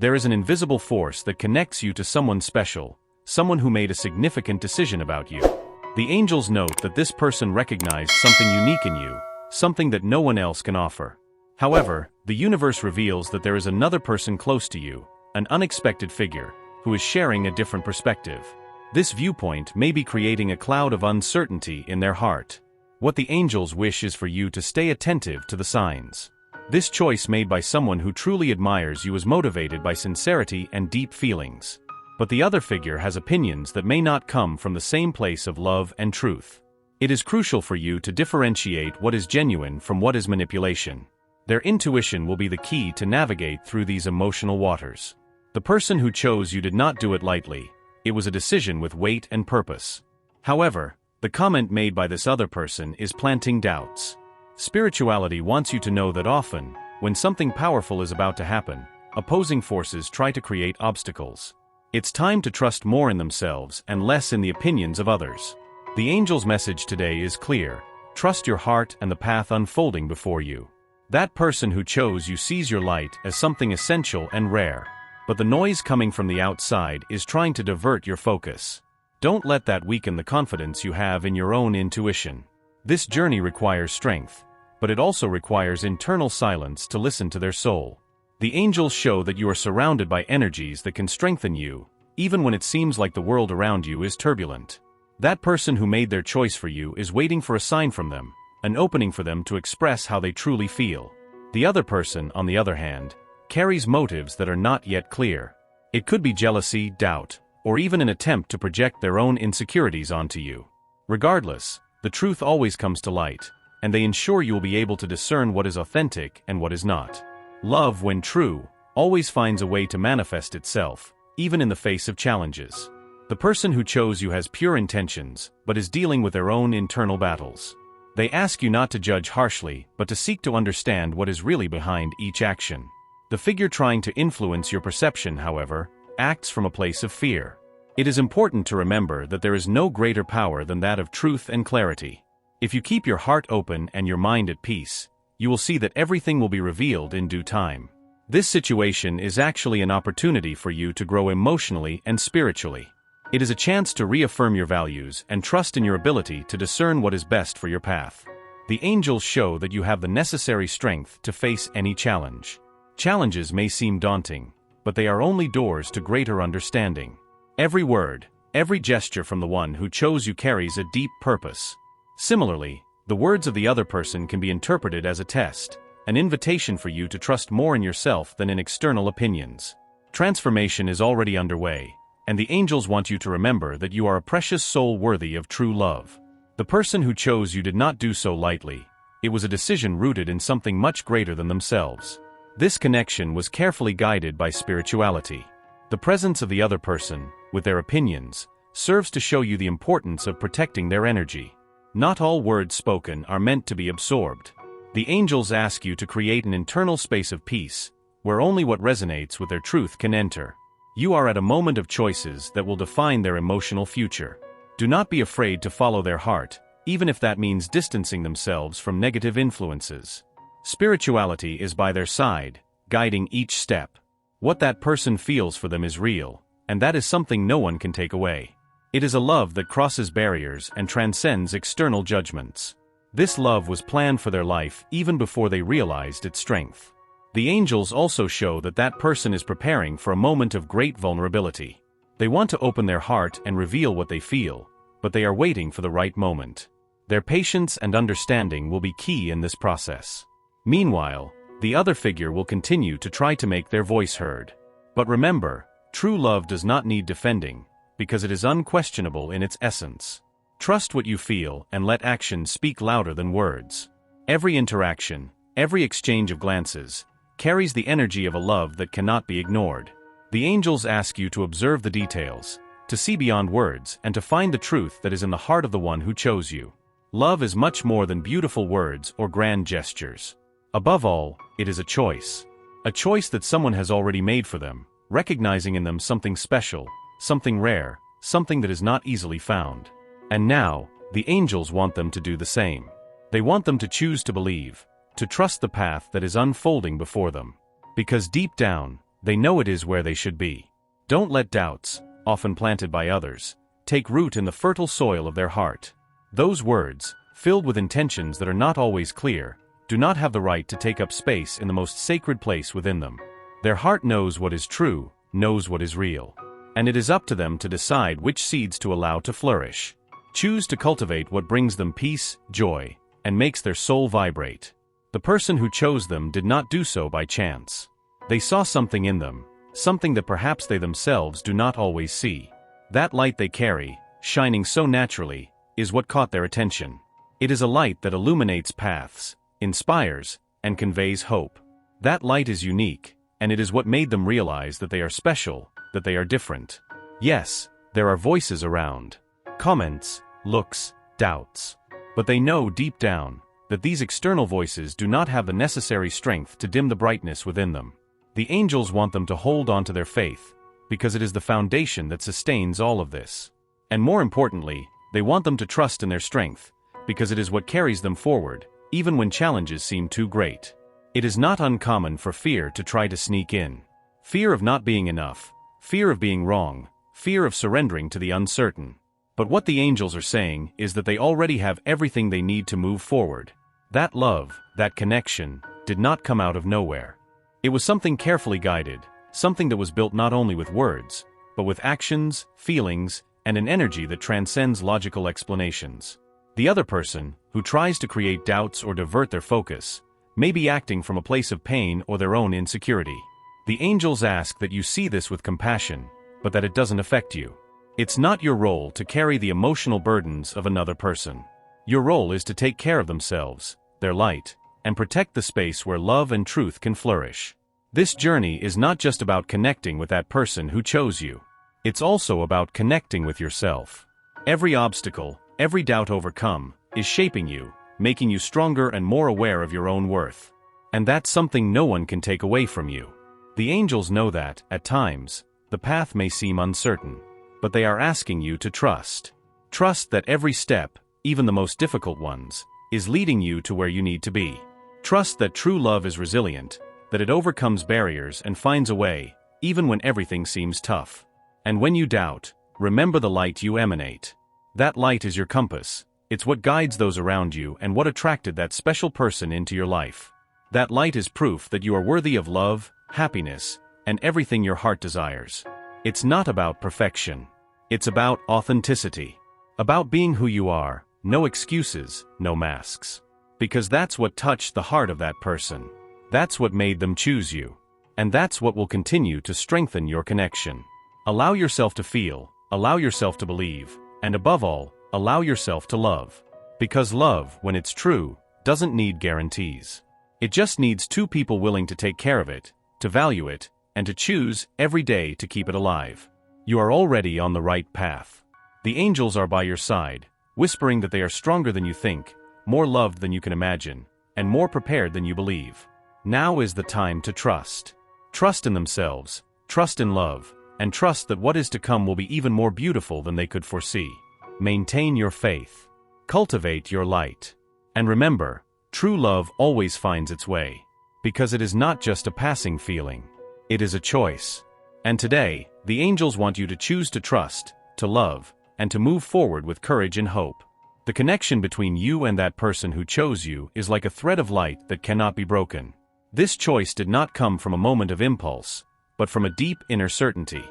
There is an invisible force that connects you to someone special, someone who made a significant decision about you. The angels note that this person recognized something unique in you, something that no one else can offer. However, the universe reveals that there is another person close to you, an unexpected figure, who is sharing a different perspective. This viewpoint may be creating a cloud of uncertainty in their heart. What the angels wish is for you to stay attentive to the signs. This choice made by someone who truly admires you is motivated by sincerity and deep feelings. But the other figure has opinions that may not come from the same place of love and truth. It is crucial for you to differentiate what is genuine from what is manipulation. Their intuition will be the key to navigate through these emotional waters. The person who chose you did not do it lightly. It was a decision with weight and purpose. However, the comment made by this other person is planting doubts. Spirituality wants you to know that often, when something powerful is about to happen, opposing forces try to create obstacles. It's time to trust more in themselves and less in the opinions of others. The angel's message today is clear. Trust your heart and the path unfolding before you. That person who chose you sees your light as something essential and rare. But the noise coming from the outside is trying to divert your focus. Don't let that weaken the confidence you have in your own intuition. This journey requires strength, but it also requires internal silence to listen to their soul. The angels show that you are surrounded by energies that can strengthen you, even when it seems like the world around you is turbulent. That person who made their choice for you is waiting for a sign from them, an opening for them to express how they truly feel. The other person, on the other hand, carries motives that are not yet clear. It could be jealousy, doubt, or even an attempt to project their own insecurities onto you. Regardless, the truth always comes to light, and they ensure you will be able to discern what is authentic and what is not. Love, when true, always finds a way to manifest itself, even in the face of challenges. The person who chose you has pure intentions, but is dealing with their own internal battles. They ask you not to judge harshly, but to seek to understand what is really behind each action. The figure trying to influence your perception, however, acts from a place of fear. It is important to remember that there is no greater power than that of truth and clarity. If you keep your heart open and your mind at peace, you will see that everything will be revealed in due time. This situation is actually an opportunity for you to grow emotionally and spiritually. It is a chance to reaffirm your values and trust in your ability to discern what is best for your path. The angels show that you have the necessary strength to face any challenge. Challenges may seem daunting, but they are only doors to greater understanding. Every word, every gesture from the one who chose you carries a deep purpose. Similarly, the words of the other person can be interpreted as a test, an invitation for you to trust more in yourself than in external opinions. Transformation is already underway, and the angels want you to remember that you are a precious soul worthy of true love. The person who chose you did not do so lightly. It was a decision rooted in something much greater than themselves. This connection was carefully guided by spirituality. The presence of the other person, with their opinions, serves to show you the importance of protecting their energy. Not all words spoken are meant to be absorbed. The angels ask you to create an internal space of peace, where only what resonates with their truth can enter. You are at a moment of choices that will define their emotional future. Do not be afraid to follow their heart, even if that means distancing themselves from negative influences. Spirituality is by their side, guiding each step. What that person feels for them is real, and that is something no one can take away. It is a love that crosses barriers and transcends external judgments. This love was planned for their life even before they realized its strength. The angels also show that that person is preparing for a moment of great vulnerability. They want to open their heart and reveal what they feel, but they are waiting for the right moment. Their patience and understanding will be key in this process. Meanwhile, the other figure will continue to try to make their voice heard. But remember, true love does not need defending, because it is unquestionable in its essence. Trust what you feel and let actions speak louder than words. Every interaction, every exchange of glances, carries the energy of a love that cannot be ignored. The angels ask you to observe the details, to see beyond words, and to find the truth that is in the heart of the one who chose you. Love is much more than beautiful words or grand gestures. Above all, it is a choice. A choice that someone has already made for them, recognizing in them something special, something rare, something that is not easily found. And now, the angels want them to do the same. They want them to choose to believe, to trust the path that is unfolding before them. Because deep down, They know it is where they should be. Don't let doubts, often planted by others, take root in the fertile soil of their heart. Those words, filled with intentions that are not always clear, do not have the right to take up space in the most sacred place within them. Their heart knows what is true, knows what is real. And it is up to them to decide which seeds to allow to flourish. Choose to cultivate what brings them peace, joy, and makes their soul vibrate. The person who chose them did not do so by chance. They saw something in them, something that perhaps they themselves do not always see. That light they carry, shining so naturally, is what caught their attention. It is a light that illuminates paths, inspires, and conveys hope. That light is unique, and it is what made them realize that they are special, that they are different. Yes, there are voices around. Comments, looks, doubts. But they know deep down that these external voices do not have the necessary strength to dim the brightness within them. The angels want them to hold on to their faith, because it is the foundation that sustains all of this. And more importantly, they want them to trust in their strength, because it is what carries them forward, even when challenges seem too great. It is not uncommon for fear to try to sneak in. Fear of not being enough, fear of being wrong, fear of surrendering to the uncertain. But what the angels are saying is that they already have everything they need to move forward. That love, that connection, did not come out of nowhere. It was something carefully guided, something that was built not only with words, but with actions, feelings, and an energy that transcends logical explanations. The other person, who tries to create doubts or divert their focus, may be acting from a place of pain or their own insecurity. The angels ask that you see this with compassion, but that it doesn't affect you. It's not your role to carry the emotional burdens of another person. Your role is to take care of themselves, their light, and protect the space where love and truth can flourish. This journey is not just about connecting with that person who chose you. It's also about connecting with yourself. Every obstacle, every doubt overcome, is shaping you, making you stronger and more aware of your own worth. And that's something no one can take away from you. The angels know that, at times, the path may seem uncertain, but they are asking you to trust. Trust that every step, even the most difficult ones, is leading you to where you need to be. Trust that true love is resilient, that it overcomes barriers and finds a way, even when everything seems tough. And when you doubt, remember the light you emanate. That light is your compass. It's what guides those around you and what attracted that special person into your life. That light is proof that you are worthy of love, happiness, and everything your heart desires. It's not about perfection. It's about authenticity. About being who you are, no excuses, no masks. Because that's what touched the heart of that person. That's what made them choose you. And that's what will continue to strengthen your connection. Allow yourself to feel, allow yourself to believe, and above all, allow yourself to love. Because love, when it's true, doesn't need guarantees. It just needs two people willing to take care of it, to value it, and to choose every day to keep it alive. You are already on the right path. The angels are by your side, whispering that they are stronger than you think, more loved than you can imagine, and more prepared than you believe. Now is the time to trust. Trust in themselves, trust in love, and trust that what is to come will be even more beautiful than they could foresee. Maintain your faith. Cultivate your light. And remember, true love always finds its way. Because it is not just a passing feeling. It is a choice. And today, the angels want you to choose to trust, to love, and to move forward with courage and hope. The connection between you and that person who chose you is like a thread of light that cannot be broken. This choice did not come from a moment of impulse, but from a deep inner certainty.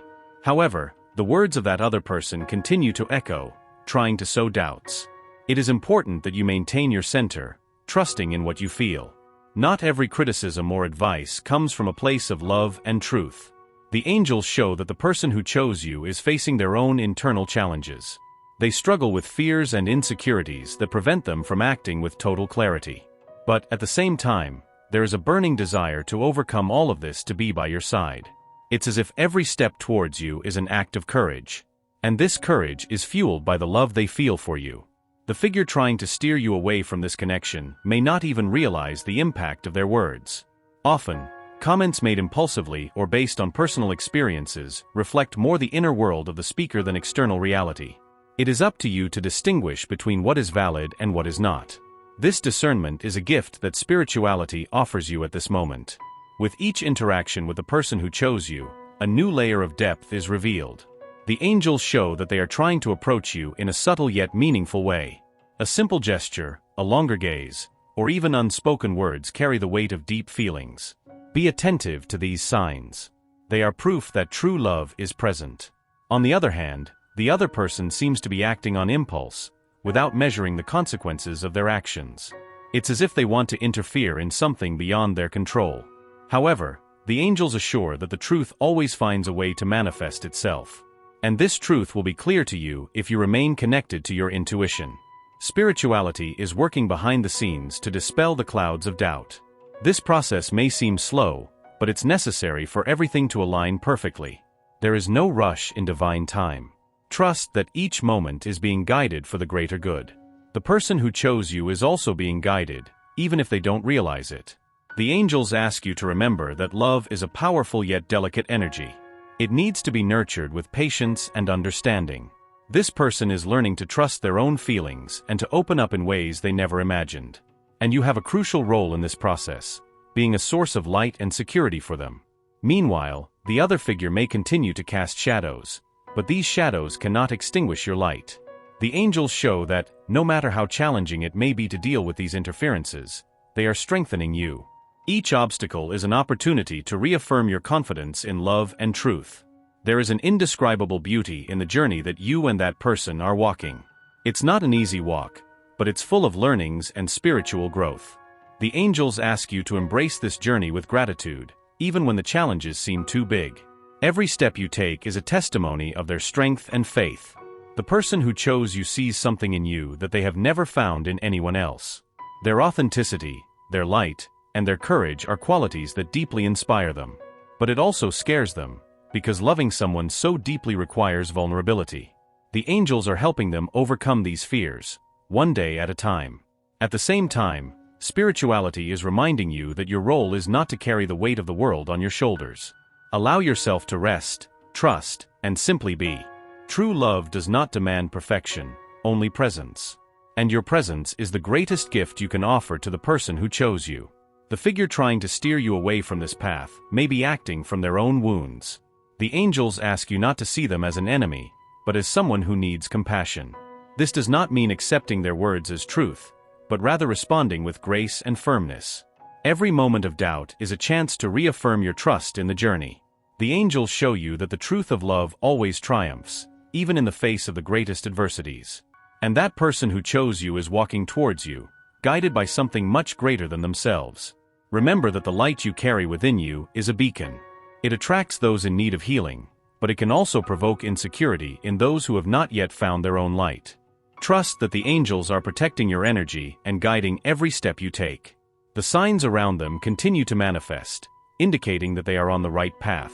However, the words of that other person continue to echo, trying to sow doubts. It is important that you maintain your center, trusting in what you feel. Not every criticism or advice comes from a place of love and truth. The angels show that the person who chose you is facing their own internal challenges. They struggle with fears and insecurities that prevent them from acting with total clarity. But at the same time, there is a burning desire to overcome all of this to be by your side. It's as if every step towards you is an act of courage. And this courage is fueled by the love they feel for you. The figure trying to steer you away from this connection may not even realize the impact of their words. Often, comments made impulsively or based on personal experiences reflect more the inner world of the speaker than external reality. It is up to you to distinguish between what is valid and what is not. This discernment is a gift that spirituality offers you at this moment. With each interaction with the person who chose you, a new layer of depth is revealed. The angels show that they are trying to approach you in a subtle yet meaningful way. A simple gesture, a longer gaze, or even unspoken words carry the weight of deep feelings. Be attentive to these signs. They are proof that true love is present. On the other hand, the other person seems to be acting on impulse, without measuring the consequences of their actions. It's as if they want to interfere in something beyond their control. However, the angels assure that the truth always finds a way to manifest itself. And this truth will be clear to you if you remain connected to your intuition. Spirituality is working behind the scenes to dispel the clouds of doubt. This process may seem slow, but it's necessary for everything to align perfectly. There is no rush in divine time. Trust that each moment is being guided for the greater good. The person who chose you is also being guided, even if they don't realize it. The angels ask you to remember that love is a powerful yet delicate energy. It needs to be nurtured with patience and understanding. This person is learning to trust their own feelings and to open up in ways they never imagined. And you have a crucial role in this process, being a source of light and security for them. Meanwhile, the other figure may continue to cast shadows, but these shadows cannot extinguish your light. The angels show that, no matter how challenging it may be to deal with these interferences, they are strengthening you. Each obstacle is an opportunity to reaffirm your confidence in love and truth. There is an indescribable beauty in the journey that you and that person are walking. It's not an easy walk, but it's full of learnings and spiritual growth. The angels ask you to embrace this journey with gratitude, even when the challenges seem too big. Every step you take is a testimony of their strength and faith. The person who chose you sees something in you that they have never found in anyone else. Their authenticity, their light, and their courage are qualities that deeply inspire them. But it also scares them, because loving someone so deeply requires vulnerability. The angels are helping them overcome these fears, one day at a time. At the same time, spirituality is reminding you that your role is not to carry the weight of the world on your shoulders. Allow yourself to rest, trust, and simply be. True love does not demand perfection, only presence. And your presence is the greatest gift you can offer to the person who chose you. The figure trying to steer you away from this path may be acting from their own wounds. The angels ask you not to see them as an enemy, but as someone who needs compassion. This does not mean accepting their words as truth, but rather responding with grace and firmness. Every moment of doubt is a chance to reaffirm your trust in the journey. The angels show you that the truth of love always triumphs, even in the face of the greatest adversities. And that person who chose you is walking towards you, guided by something much greater than themselves. Remember that the light you carry within you is a beacon. It attracts those in need of healing, but it can also provoke insecurity in those who have not yet found their own light. Trust that the angels are protecting your energy and guiding every step you take. The signs around them continue to manifest, indicating that they are on the right path.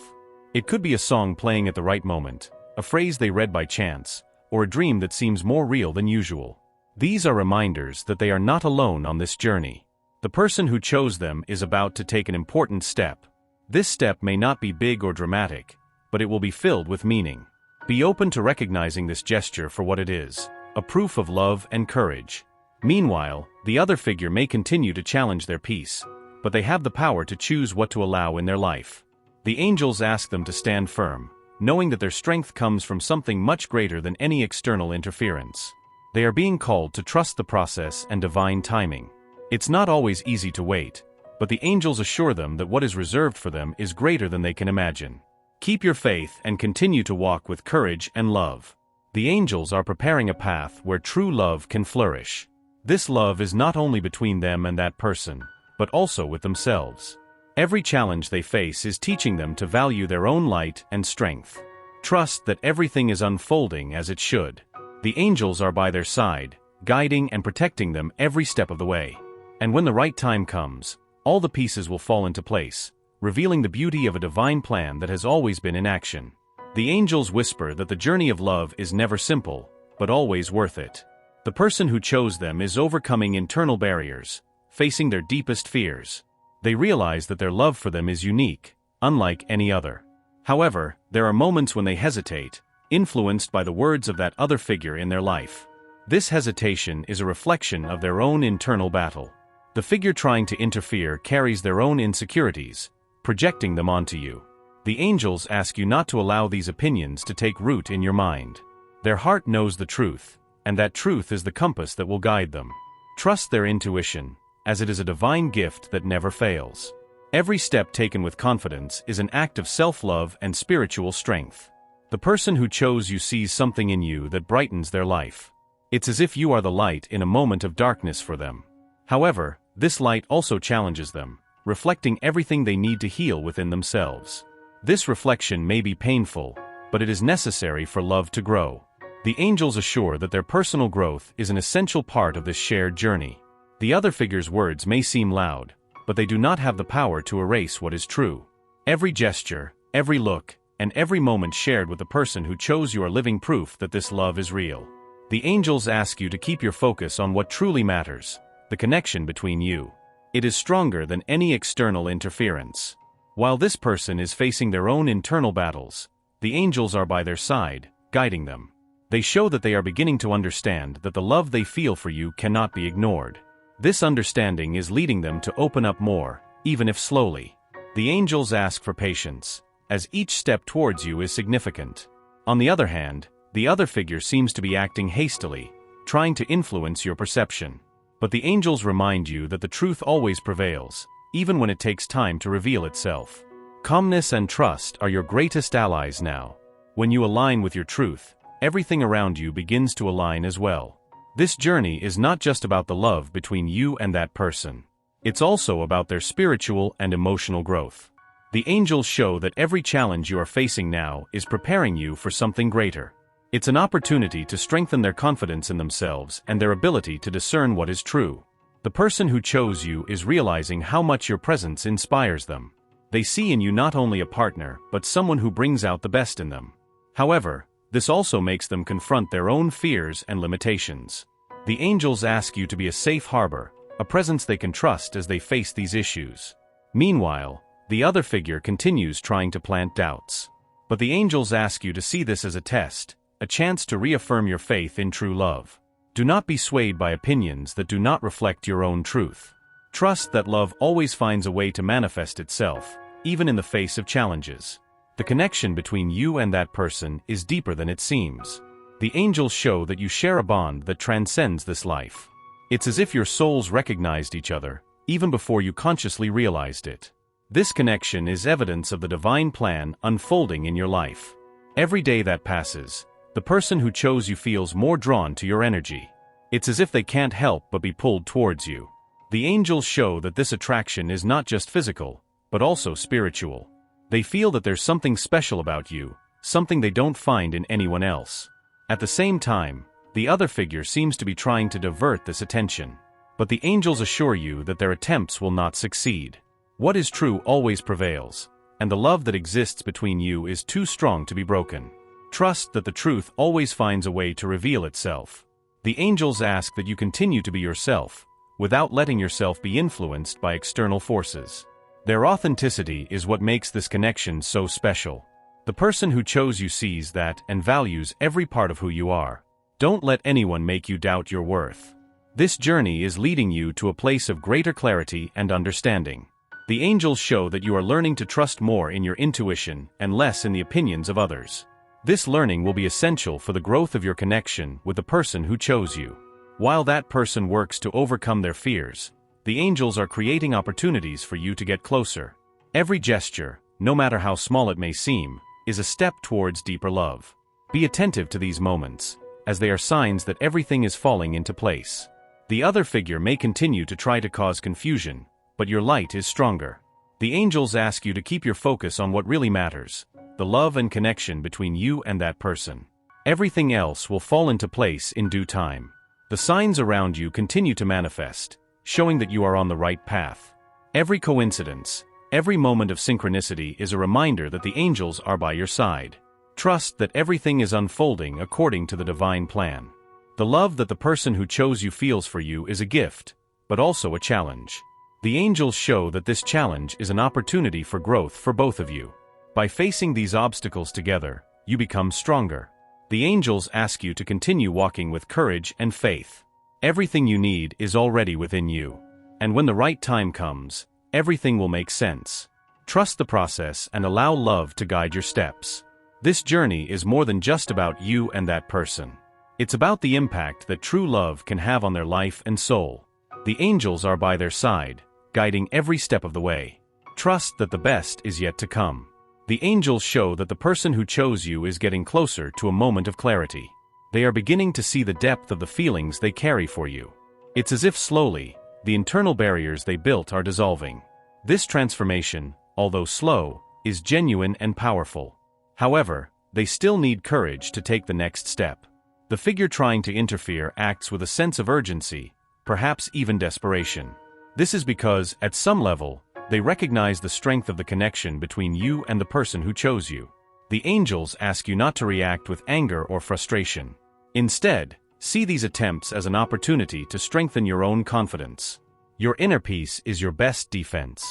It could be a song playing at the right moment, a phrase they read by chance, or a dream that seems more real than usual. These are reminders that they are not alone on this journey. The person who chose them is about to take an important step. This step may not be big or dramatic, but it will be filled with meaning. Be open to recognizing this gesture for what it is, a proof of love and courage. Meanwhile, the other figure may continue to challenge their peace, but they have the power to choose what to allow in their life. The angels ask them to stand firm, knowing that their strength comes from something much greater than any external interference. They are being called to trust the process and divine timing. It's not always easy to wait, but the angels assure them that what is reserved for them is greater than they can imagine. Keep your faith and continue to walk with courage and love. The angels are preparing a path where true love can flourish. This love is not only between them and that person, but also with themselves. Every challenge they face is teaching them to value their own light and strength. Trust that everything is unfolding as it should. The angels are by their side, guiding and protecting them every step of the way. And when the right time comes, all the pieces will fall into place, revealing the beauty of a divine plan that has always been in action. The angels whisper that the journey of love is never simple, but always worth it. The person who chose them is overcoming internal barriers, facing their deepest fears. They realize that their love for them is unique, unlike any other. However, there are moments when they hesitate, influenced by the words of that other figure in their life. This hesitation is a reflection of their own internal battle. The figure trying to interfere carries their own insecurities, projecting them onto you. The angels ask you not to allow these opinions to take root in your mind. Their heart knows the truth, and that truth is the compass that will guide them. Trust their intuition, as it is a divine gift that never fails. Every step taken with confidence is an act of self-love and spiritual strength. The person who chose you sees something in you that brightens their life. It's as if you are the light in a moment of darkness for them. However, this light also challenges them, reflecting everything they need to heal within themselves. This reflection may be painful, but it is necessary for love to grow. The angels assure that their personal growth is an essential part of this shared journey. The other figure's words may seem loud, but they do not have the power to erase what is true. Every gesture, every look, and every moment shared with the person who chose you are living proof that this love is real. The angels ask you to keep your focus on what truly matters, the connection between you. It is stronger than any external interference. While this person is facing their own internal battles, the angels are by their side, guiding them. They show that they are beginning to understand that the love they feel for you cannot be ignored. This understanding is leading them to open up more, even if slowly. The angels ask for patience, as each step towards you is significant. On the other hand, the other figure seems to be acting hastily, trying to influence your perception. But the angels remind you that the truth always prevails, even when it takes time to reveal itself. Calmness and trust are your greatest allies now. When you align with your truth, everything around you begins to align as well. This journey is not just about the love between you and that person. It's also about their spiritual and emotional growth. The angels show that every challenge you are facing now is preparing you for something greater. It's an opportunity to strengthen their confidence in themselves and their ability to discern what is true. The person who chose you is realizing how much your presence inspires them. They see in you not only a partner, but someone who brings out the best in them. However, this also makes them confront their own fears and limitations. The angels ask you to be a safe harbor, a presence they can trust as they face these issues. Meanwhile, the other figure continues trying to plant doubts. But the angels ask you to see this as a test, a chance to reaffirm your faith in true love. Do not be swayed by opinions that do not reflect your own truth. Trust that love always finds a way to manifest itself, even in the face of challenges. The connection between you and that person is deeper than it seems. The angels show that you share a bond that transcends this life. It's as if your souls recognized each other, even before you consciously realized it. This connection is evidence of the divine plan unfolding in your life. Every day that passes, the person who chose you feels more drawn to your energy. It's as if they can't help but be pulled towards you. The angels show that this attraction is not just physical, but also spiritual. They feel that there's something special about you, something they don't find in anyone else. At the same time, the other figure seems to be trying to divert this attention. But the angels assure you that their attempts will not succeed. What is true always prevails, and the love that exists between you is too strong to be broken. Trust that the truth always finds a way to reveal itself. The angels ask that you continue to be yourself, without letting yourself be influenced by external forces. Their authenticity is what makes this connection so special. The person who chose you sees that and values every part of who you are. Don't let anyone make you doubt your worth. This journey is leading you to a place of greater clarity and understanding. The angels show that you are learning to trust more in your intuition and less in the opinions of others. This learning will be essential for the growth of your connection with the person who chose you. While that person works to overcome their fears, the angels are creating opportunities for you to get closer. Every gesture, no matter how small it may seem, is a step towards deeper love. Be attentive to these moments, as they are signs that everything is falling into place. The other figure may continue to try to cause confusion, but your light is stronger. The angels ask you to keep your focus on what really matters, the love and connection between you and that person. Everything else will fall into place in due time. The signs around you continue to manifest, showing that you are on the right path. Every coincidence, every moment of synchronicity is a reminder that the angels are by your side. Trust that everything is unfolding according to the divine plan. The love that the person who chose you feels for you is a gift, but also a challenge. The angels show that this challenge is an opportunity for growth for both of you. By facing these obstacles together, you become stronger. The angels ask you to continue walking with courage and faith. Everything you need is already within you. And when the right time comes, everything will make sense. Trust the process and allow love to guide your steps. This journey is more than just about you and that person. It's about the impact that true love can have on their life and soul. The angels are by their side, guiding every step of the way. Trust that the best is yet to come. The angels show that the person who chose you is getting closer to a moment of clarity. They are beginning to see the depth of the feelings they carry for you. It's as if slowly, the internal barriers they built are dissolving. This transformation, although slow, is genuine and powerful. However, they still need courage to take the next step. The figure trying to interfere acts with a sense of urgency, perhaps even desperation. This is because, at some level, they recognize the strength of the connection between you and the person who chose you. The angels ask you not to react with anger or frustration. Instead, see these attempts as an opportunity to strengthen your own confidence. Your inner peace is your best defense.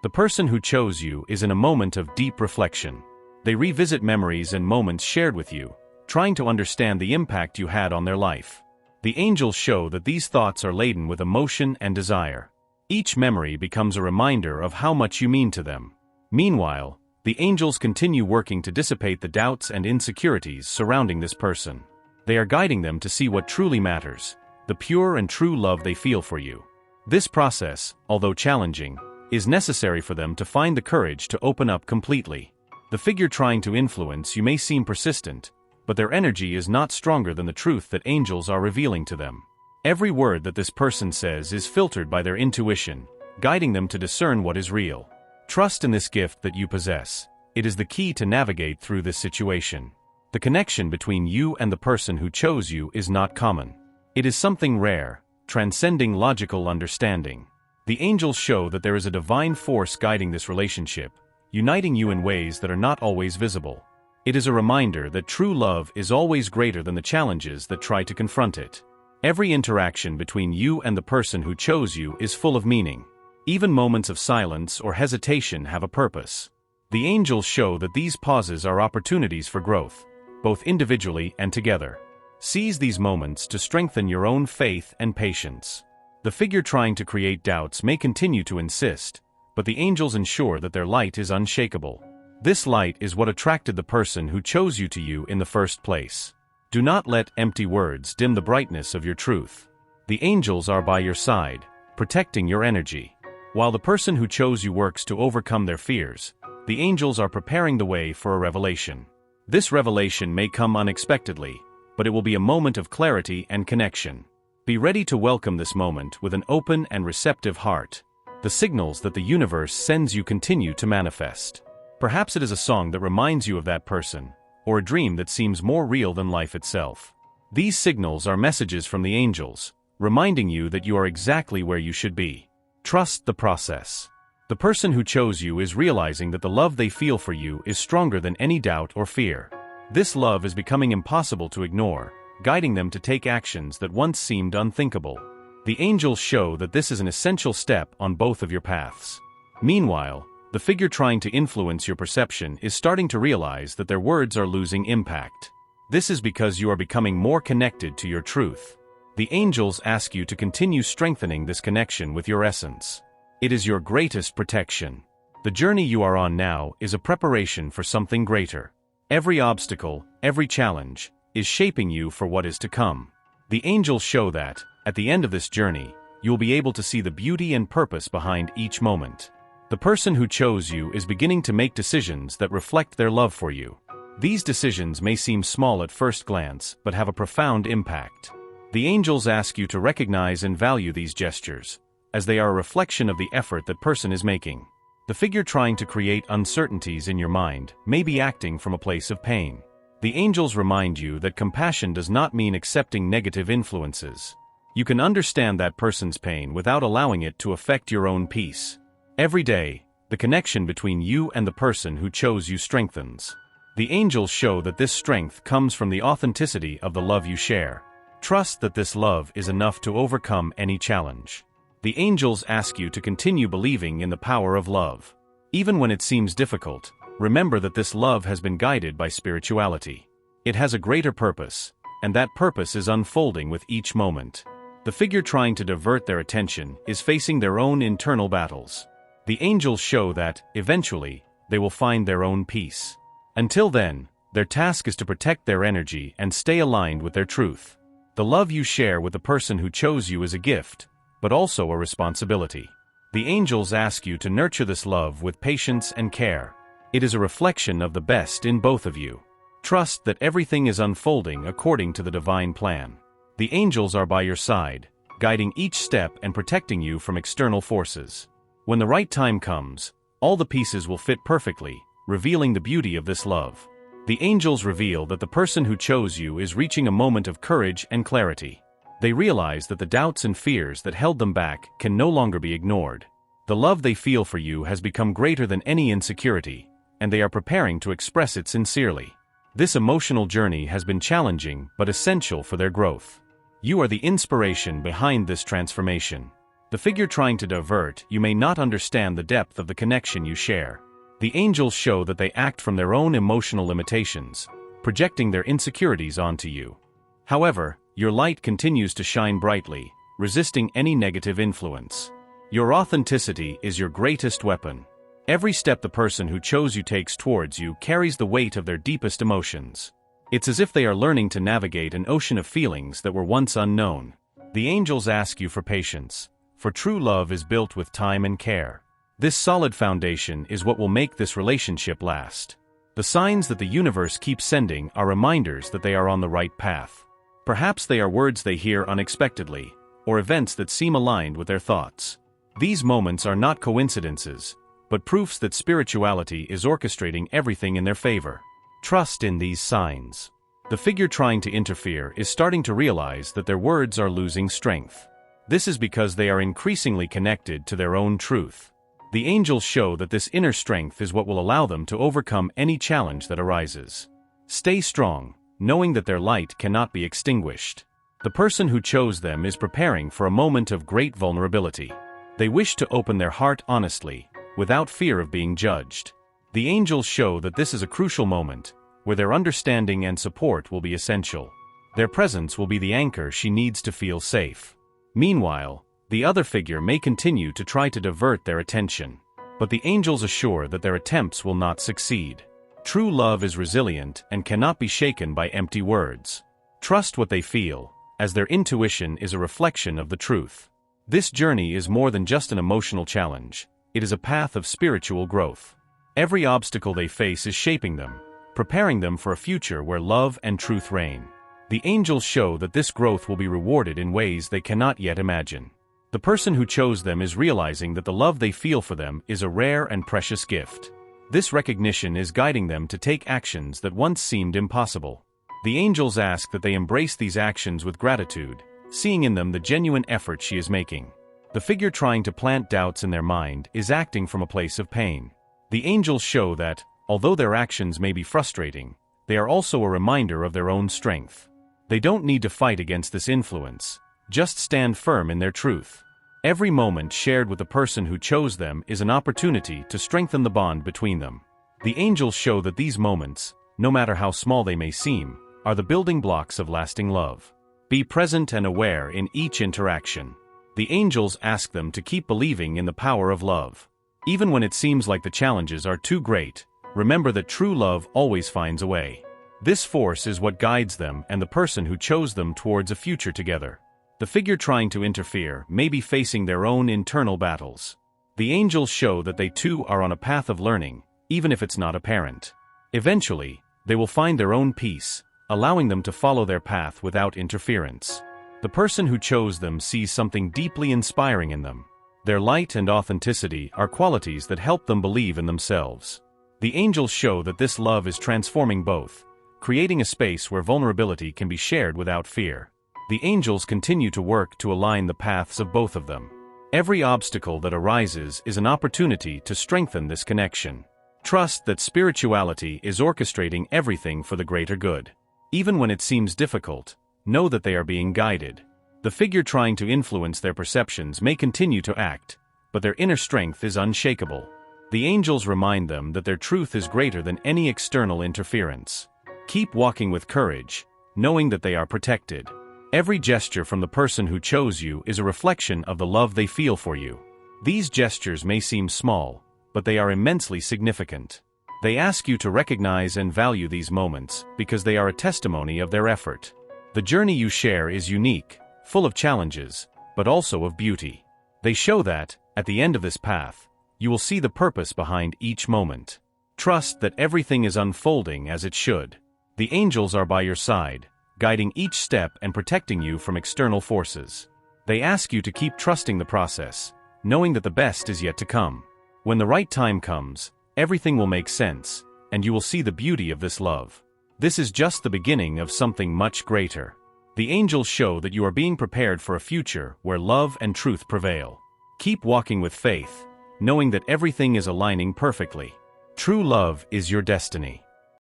The person who chose you is in a moment of deep reflection. They revisit memories and moments shared with you, trying to understand the impact you had on their life. The angels show that these thoughts are laden with emotion and desire. Each memory becomes a reminder of how much you mean to them. Meanwhile, the angels continue working to dissipate the doubts and insecurities surrounding this person. They are guiding them to see what truly matters, the pure and true love they feel for you. This process, although challenging, is necessary for them to find the courage to open up completely. The figure trying to influence you may seem persistent, but their energy is not stronger than the truth that angels are revealing to them. Every word that this person says is filtered by their intuition, guiding them to discern what is real. Trust in this gift that you possess. It is the key to navigate through this situation. The connection between you and the person who chose you is not common. It is something rare, transcending logical understanding. The angels show that there is a divine force guiding this relationship, uniting you in ways that are not always visible. It is a reminder that true love is always greater than the challenges that try to confront it. Every interaction between you and the person who chose you is full of meaning. Even moments of silence or hesitation have a purpose. The angels show that these pauses are opportunities for growth, both individually and together. Seize these moments to strengthen your own faith and patience. The figure trying to create doubts may continue to insist, but the angels ensure that their light is unshakable. This light is what attracted the person who chose you to you in the first place. Do not let empty words dim the brightness of your truth. The angels are by your side, protecting your energy. While the person who chose you works to overcome their fears, the angels are preparing the way for a revelation. This revelation may come unexpectedly, but it will be a moment of clarity and connection. Be ready to welcome this moment with an open and receptive heart. The signals that the universe sends you continue to manifest. Perhaps it is a song that reminds you of that person, or a dream that seems more real than life itself. These signals are messages from the angels, reminding you that you are exactly where you should be. Trust the process. The person who chose you is realizing that the love they feel for you is stronger than any doubt or fear. This love is becoming impossible to ignore, guiding them to take actions that once seemed unthinkable. The angels show that this is an essential step on both of your paths. Meanwhile, the figure trying to influence your perception is starting to realize that their words are losing impact. This is because you are becoming more connected to your truth. The angels ask you to continue strengthening this connection with your essence. It is your greatest protection. The journey you are on now is a preparation for something greater. Every obstacle, every challenge, is shaping you for what is to come. The angels show that, at the end of this journey, you will be able to see the beauty and purpose behind each moment. The person who chose you is beginning to make decisions that reflect their love for you. These decisions may seem small at first glance, but have a profound impact. The angels ask you to recognize and value these gestures, as they are a reflection of the effort that person is making. The figure trying to create uncertainties in your mind may be acting from a place of pain. The angels remind you that compassion does not mean accepting negative influences. You can understand that person's pain without allowing it to affect your own peace. Every day, the connection between you and the person who chose you strengthens. The angels show that this strength comes from the authenticity of the love you share. Trust that this love is enough to overcome any challenge. The angels ask you to continue believing in the power of love. Even when it seems difficult, remember that this love has been guided by spirituality. It has a greater purpose, and that purpose is unfolding with each moment. The figure trying to divert their attention is facing their own internal battles. The angels show that, eventually, they will find their own peace. Until then, their task is to protect their energy and stay aligned with their truth. The love you share with the person who chose you is a gift, but also a responsibility. The angels ask you to nurture this love with patience and care. It is a reflection of the best in both of you. Trust that everything is unfolding according to the divine plan. The angels are by your side, guiding each step and protecting you from external forces. When the right time comes, all the pieces will fit perfectly, revealing the beauty of this love. The angels reveal that the person who chose you is reaching a moment of courage and clarity. They realize that the doubts and fears that held them back can no longer be ignored. The love they feel for you has become greater than any insecurity, and they are preparing to express it sincerely. This emotional journey has been challenging but essential for their growth. You are the inspiration behind this transformation. The figure trying to divert you may not understand the depth of the connection you share. The angels show that they act from their own emotional limitations, projecting their insecurities onto you. However, your light continues to shine brightly, resisting any negative influence. Your authenticity is your greatest weapon. Every step the person who chose you takes towards you carries the weight of their deepest emotions. It's as if they are learning to navigate an ocean of feelings that were once unknown. The angels ask you for patience, for true love is built with time and care. This solid foundation is what will make this relationship last. The signs that the universe keeps sending are reminders that they are on the right path. Perhaps they are words they hear unexpectedly, or events that seem aligned with their thoughts. These moments are not coincidences, but proofs that spirituality is orchestrating everything in their favor. Trust in these signs. The figure trying to interfere is starting to realize that their words are losing strength. This is because they are increasingly connected to their own truth. The angels show that this inner strength is what will allow them to overcome any challenge that arises. Stay strong, knowing that their light cannot be extinguished. The person who chose them is preparing for a moment of great vulnerability. They wish to open their heart honestly, without fear of being judged. The angels show that this is a crucial moment, where their understanding and support will be essential. Their presence will be the anchor she needs to feel safe. Meanwhile, the other figure may continue to try to divert their attention, but the angels assure that their attempts will not succeed. True love is resilient and cannot be shaken by empty words. Trust what they feel, as their intuition is a reflection of the truth. This journey is more than just an emotional challenge, it is a path of spiritual growth. Every obstacle they face is shaping them, preparing them for a future where love and truth reign. The angels show that this growth will be rewarded in ways they cannot yet imagine. The person who chose them is realizing that the love they feel for them is a rare and precious gift. This recognition is guiding them to take actions that once seemed impossible. The angels ask that they embrace these actions with gratitude, seeing in them the genuine effort she is making. The figure trying to plant doubts in their mind is acting from a place of pain. The angels show that, although their actions may be frustrating, they are also a reminder of their own strength. They don't need to fight against this influence, just stand firm in their truth. Every moment shared with the person who chose them is an opportunity to strengthen the bond between them. The angels show that these moments, no matter how small they may seem, are the building blocks of lasting love. Be present and aware in each interaction. The angels ask them to keep believing in the power of love. Even when it seems like the challenges are too great, remember that true love always finds a way. This force is what guides them and the person who chose them towards a future together. The figure trying to interfere may be facing their own internal battles. The angels show that they too are on a path of learning, even if it's not apparent. Eventually, they will find their own peace, allowing them to follow their path without interference. The person who chose them sees something deeply inspiring in them. Their light and authenticity are qualities that help them believe in themselves. The angels show that this love is transforming both, creating a space where vulnerability can be shared without fear. The angels continue to work to align the paths of both of them. Every obstacle that arises is an opportunity to strengthen this connection. Trust that spirituality is orchestrating everything for the greater good. Even when it seems difficult, know that they are being guided. The figure trying to influence their perceptions may continue to act, but their inner strength is unshakable. The angels remind them that their truth is greater than any external interference. Keep walking with courage, knowing that they are protected. Every gesture from the person who chose you is a reflection of the love they feel for you. These gestures may seem small, but they are immensely significant. They ask you to recognize and value these moments because they are a testimony of their effort. The journey you share is unique, full of challenges, but also of beauty. They show that, at the end of this path, you will see the purpose behind each moment. Trust that everything is unfolding as it should. The angels are by your side, guiding each step and protecting you from external forces. They ask you to keep trusting the process, knowing that the best is yet to come. When the right time comes, everything will make sense, and you will see the beauty of this love. This is just the beginning of something much greater. The angels show that you are being prepared for a future where love and truth prevail. Keep walking with faith, knowing that everything is aligning perfectly. True love is your destiny.